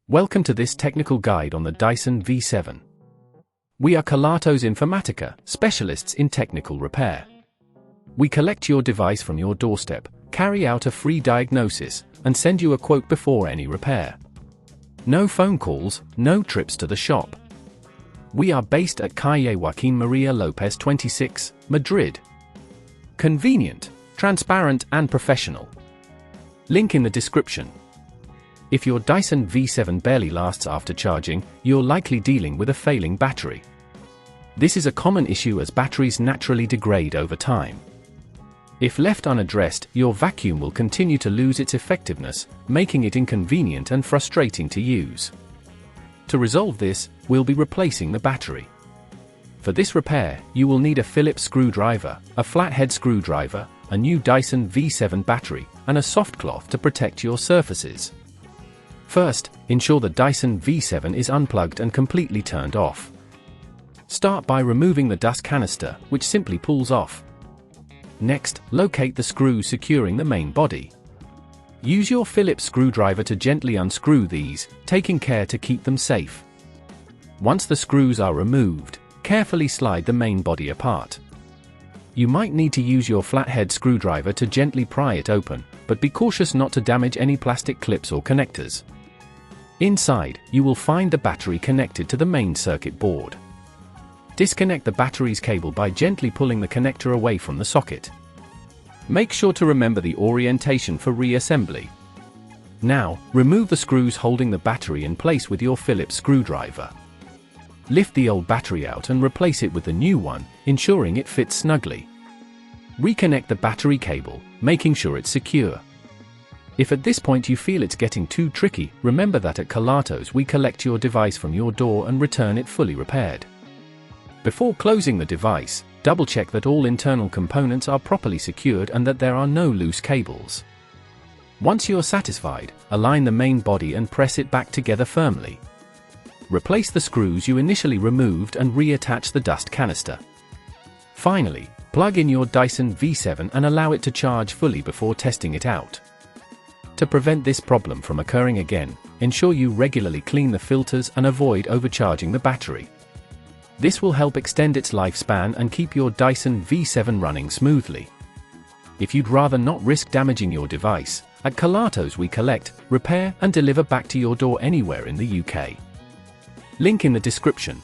Welcome to this technical guide on the Dyson V7. We are Kelatos Informatica, specialists in technical repair. We collect your device from your doorstep, carry out a free diagnosis, and send you a quote before any repair. No phone calls, no trips to the shop. We are based at Calle Joaquín María López 26, Madrid. Convenient, transparent and professional. Link in the description. If your Dyson V7 barely lasts after charging, you're likely dealing with a failing battery. This is a common issue as batteries naturally degrade over time. If left unaddressed, your vacuum will continue to lose its effectiveness, making it inconvenient and frustrating to use. To resolve this, we'll be replacing the battery. For this repair, you will need a Phillips screwdriver, a flathead screwdriver, a new Dyson V7 battery, and a soft cloth to protect your surfaces. First, ensure the Dyson V7 is unplugged and completely turned off. Start by removing the dust canister, which simply pulls off. Next, locate the screws securing the main body. Use your Phillips screwdriver to gently unscrew these, taking care to keep them safe. Once the screws are removed, carefully slide the main body apart. You might need to use your flathead screwdriver to gently pry it open, but be cautious not to damage any plastic clips or connectors. Inside, you will find the battery connected to the main circuit board. Disconnect the battery's cable by gently pulling the connector away from the socket. Make sure to remember the orientation for reassembly. Now, remove the screws holding the battery in place with your Phillips screwdriver. Lift the old battery out and replace it with the new one, ensuring it fits snugly. Reconnect the battery cable, making sure it's secure. If at this point you feel it's getting too tricky, remember that at Kelatos we collect your device from your door and return it fully repaired. Before closing the device, double-check that all internal components are properly secured and that there are no loose cables. Once you're satisfied, align the main body and press it back together firmly. Replace the screws you initially removed and reattach the dust canister. Finally, plug in your Dyson V7 and allow it to charge fully before testing it out. To prevent this problem from occurring again, ensure you regularly clean the filters and avoid overcharging the battery. This will help extend its lifespan and keep your Dyson V7 running smoothly. If you'd rather not risk damaging your device, at Kelatos we collect, repair and deliver back to your door anywhere in the UK. Link in the description.